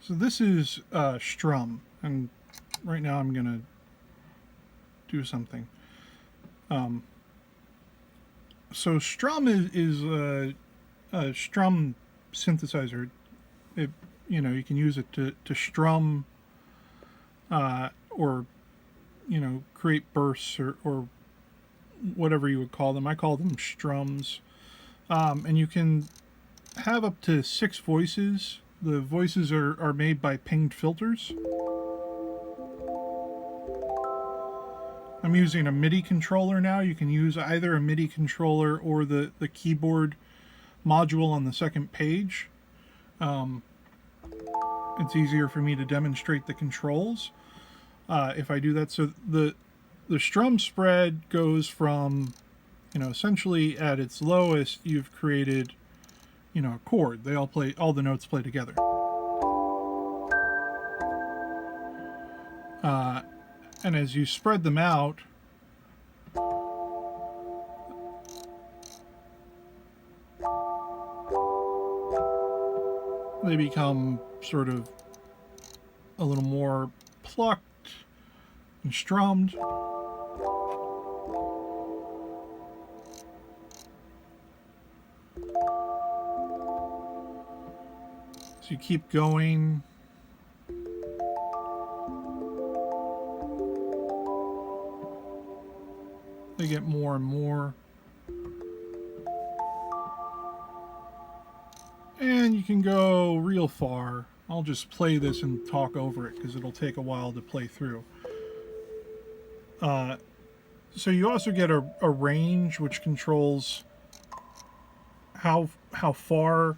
So this is Strum, and right now I'm gonna do something. So Strum is a Strum synthesizer. It, you can use it to strum or create bursts or whatever you would call them. I call them strums, and you can have up to 6 voices. The voices are made by pinged filters. I'm using a MIDI controller now. You can use either a MIDI controller or the keyboard module on the second page. It's easier for me to demonstrate the controls if I do that. So the strum spread goes from, essentially at its lowest, you've created, a chord. They all the notes play together. And as you spread them out, they become sort of a little more plucked and strummed. So you keep going. They get more and more. And you can go real far. I'll just play this and talk over it because it'll take a while to play through. So you also get a range which controls how far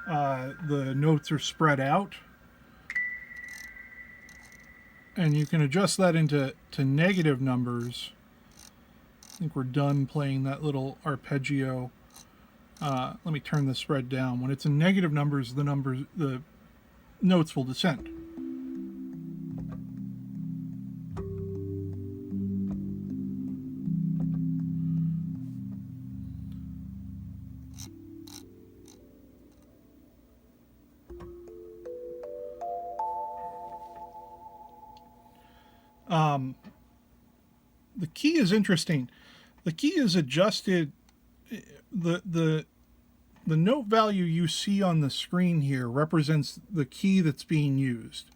the notes are spread out. And you can adjust that into negative numbers. I think we're done playing that little arpeggio. Let me turn the spread down. When it's in negative numbers, the notes will descend. The key is interesting. The key is adjusted. The note value you see on the screen here represents the key that's being used.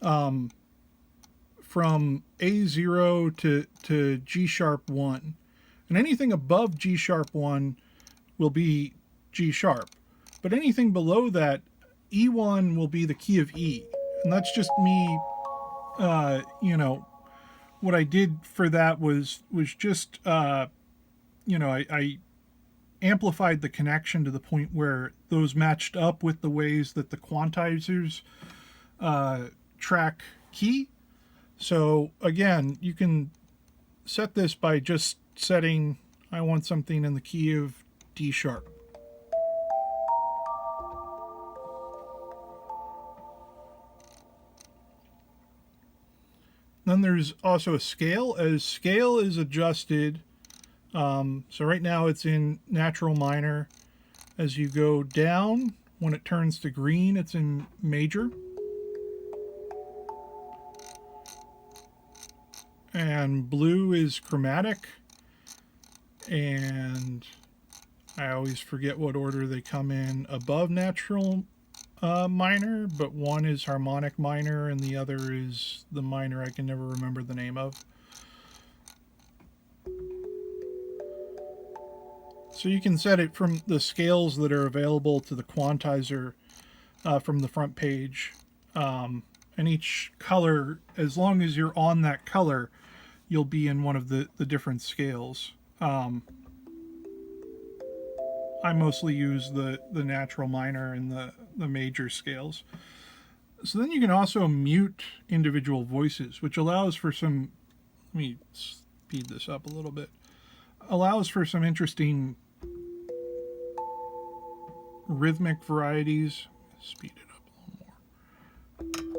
From A0 to G sharp 1. And anything above G sharp 1 will be G sharp. But anything below that, E1 will be the key of E. And that's just me, what I did for that was just, I amplified the connection to the point where those matched up with the ways that the quantizers track key. So again, you can set this by just setting, I want something in the key of D sharp. Then there's also a scale. As scale is adjusted, so right now it's in natural minor. As you go down, when it turns to green, it's in major. And blue is chromatic. And I always forget what order they come in above natural minor, but one is harmonic minor and the other is the minor I can never remember the name of. So you can set it from the scales that are available to the quantizer from the front page. And each color, as long as you're on that color, you'll be in one of the different scales. I mostly use the natural minor and the major scales. So then you can also mute individual voices, which allows for some, let me speed this up a little bit, allows for some interesting rhythmic varieties. Speed it up a little more.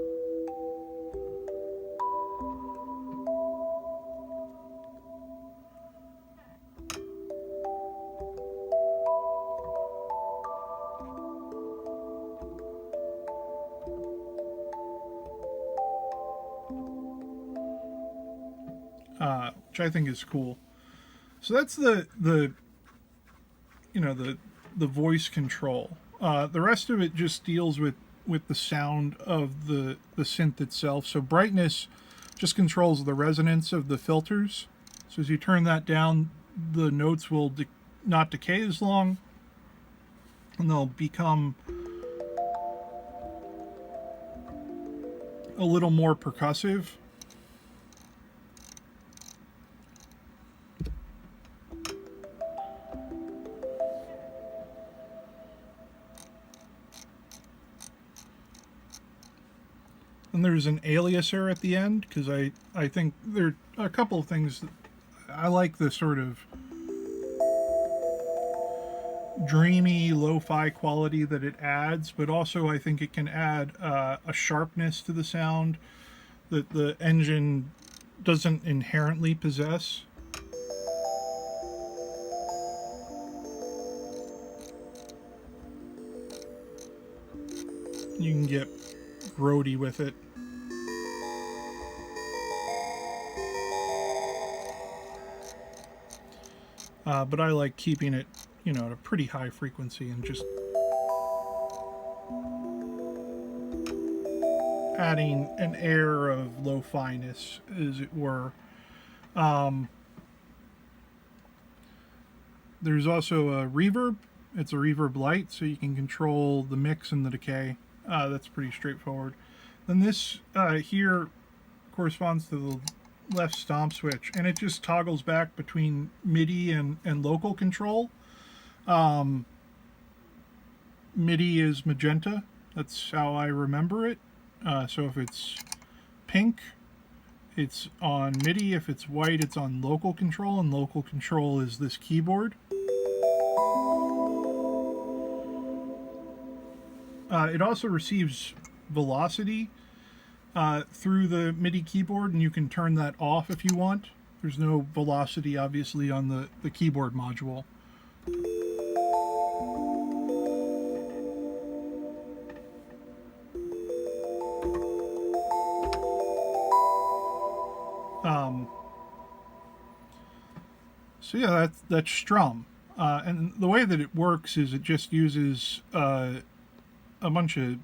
which I think is cool. So that's the you know the voice control. The rest of it just deals with the sound of the synth itself. So brightness just controls the resonance of the filters. So as you turn that down, the notes will not decay as long, and they'll become a little more percussive. And there's an aliaser at the end, because I think there are a couple of things that I like. The sort of dreamy lo-fi quality that it adds, but also I think it can add a sharpness to the sound that the engine doesn't inherently possess. You can get grody with it. But I like keeping it, you know, at a pretty high frequency and just adding an air of lo-fi-ness, as it were. There's also a reverb. It's a reverb light, so you can control the mix and the decay. That's pretty straightforward. Then this here corresponds to the left stomp switch, and it just toggles back between MIDI and local control. MIDI is magenta. That's how I remember it. So if it's pink, it's on MIDI. If it's white, it's on local control, and local control is this keyboard. It also receives velocity through the MIDI keyboard, and you can turn that off if you want. There's no velocity, obviously, on the keyboard module. So yeah, that's Strum. And the way that it works is it just uses a bunch of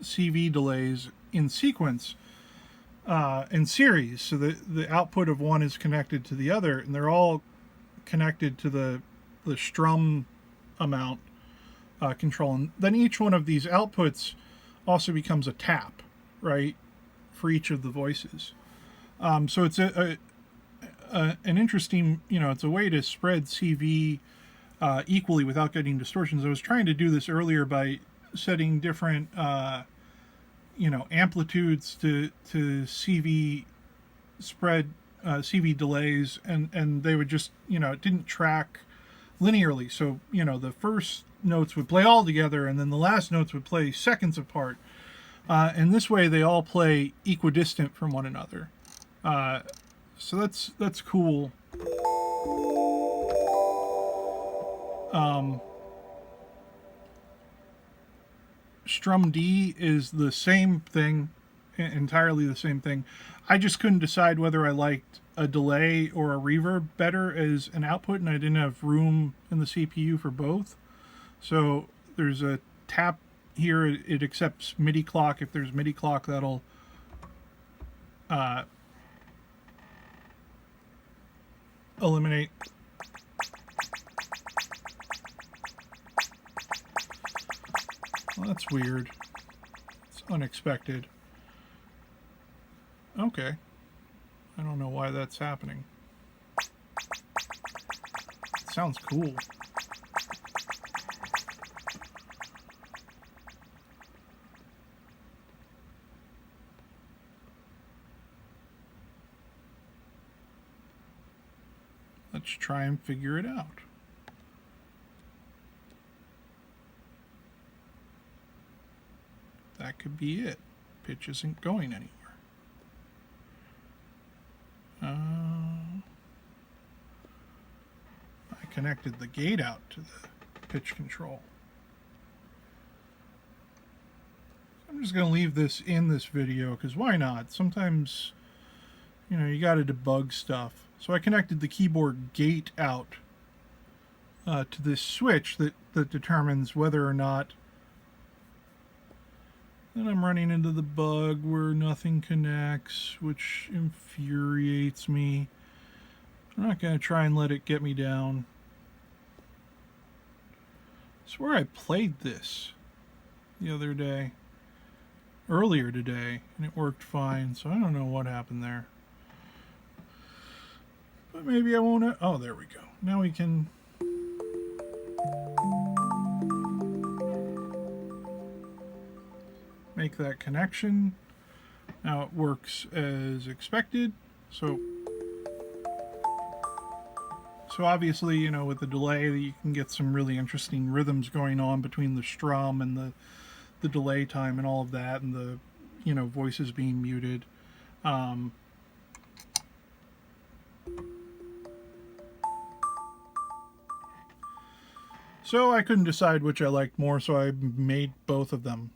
CV delays in sequence, in series, so the output of one is connected to the other, and they're all connected to the Strum amount control. And then each one of these outputs also becomes a tap, right, for each of the voices. So it's an interesting, you know, it's a way to spread CV equally without getting distortions. I was trying to do this earlier by setting different you know, amplitudes to CV spread, CV delays, and they would just, you know, it didn't track linearly. So, you know, the first notes would play all together, and then the last notes would play seconds apart. And this way they all play equidistant from one another. So that's cool. Strum D is the same thing, entirely the same thing. I just couldn't decide whether I liked a delay or a reverb better as an output, and I didn't have room in the CPU for both. So there's a tap here. It accepts MIDI clock. If there's MIDI clock, that'll eliminate. Well, that's weird. It's unexpected. Okay. I don't know why that's happening. It sounds cool. Let's try and figure it out. That could be it. Pitch isn't going anywhere. I connected the gate out to the pitch control. I'm just going to leave this in this video because why not? Sometimes, you know, you got to debug stuff. So I connected the keyboard gate out to this switch that determines whether or not. Then I'm running into the bug where nothing connects, which infuriates me. I'm not going to try and let it get me down. I swear I played this the other day, earlier today, and it worked fine, so I don't know what happened there. But maybe I won't. Oh, there we go. Now we can. Make that connection. Now it works as expected. So obviously, you know, with the delay, you can get some really interesting rhythms going on between the strum and the delay time and all of that, and the, you know, voices being muted. So I couldn't decide which I liked more, so I made both of them.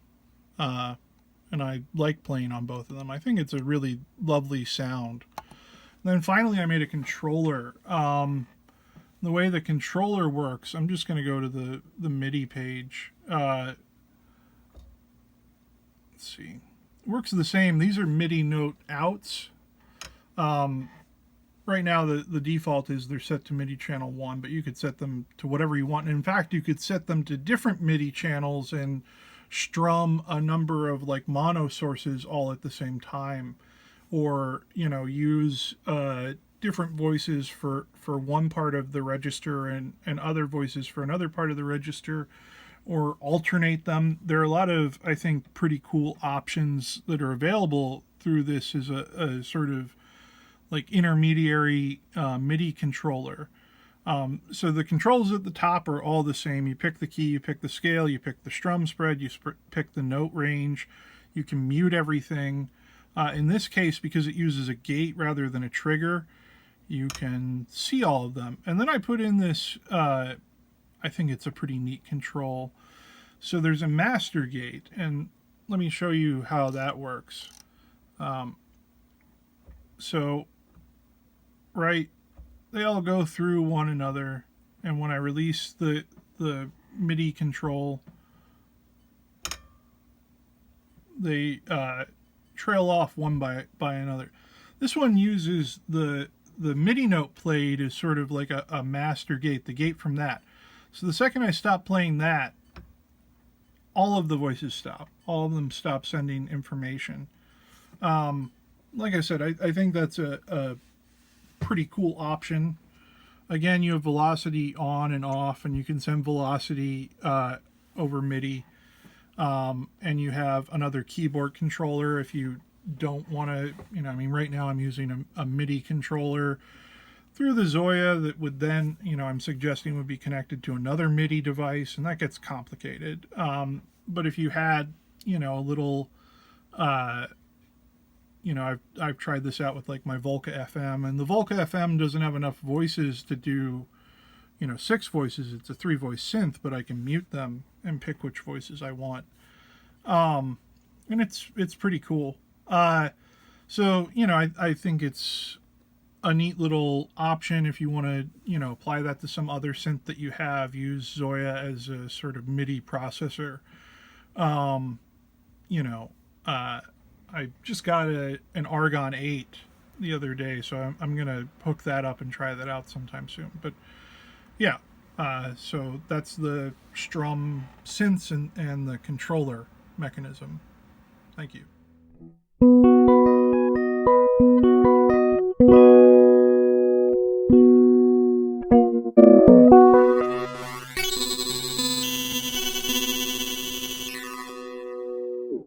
And I like playing on both of them. I think it's a really lovely sound. And then finally I made a controller. The way the controller works, I'm just going to go to the MIDI page. Let's see. It works the same. These are MIDI note outs. Right now the default is they're set to MIDI channel 1, but you could set them to whatever you want. And in fact, you could set them to different MIDI channels and strum a number of like mono sources all at the same time, or, you know, use different voices for one part of the register and other voices for another part of the register, or alternate them. There are a lot of, I think, pretty cool options that are available through this as a sort of like intermediary MIDI controller. So the controls at the top are all the same. You pick the key, you pick the scale, you pick the strum spread, you pick the note range. You can mute everything. In this case, because it uses a gate rather than a trigger, you can see all of them. And then I put in this, I think it's a pretty neat control. So there's a master gate, and let me show you how that works. So, right, they all go through one another, and when I release the MIDI control, they trail off one by another. This one uses the MIDI note played as sort of like a master gate, the gate from that. So the second I stop playing that, all of the voices stop. All of them stop sending information. Like I said, I think that's a pretty cool option. Again, you have velocity on and off, and you can send velocity over MIDI. And you have another keyboard controller if you don't want to, you know, I mean, right now I'm using a MIDI controller through the ZOIA that would then, you know, I'm suggesting would be connected to another MIDI device, and that gets complicated. But if you had, you know, a little, you know, I've tried this out with like my Volca FM, and the Volca FM doesn't have enough voices to do, you know, 6 voices. It's a 3-voice synth, but I can mute them and pick which voices I want. And it's pretty cool. So, you know, I think it's a neat little option if you want to, you know, apply that to some other synth that you have. Use ZOIA as a sort of MIDI processor. You know, I just got an Argon 8 the other day, so I'm going to hook that up and try that out sometime soon. But yeah, so that's the Strum synths and the controller mechanism. Thank you.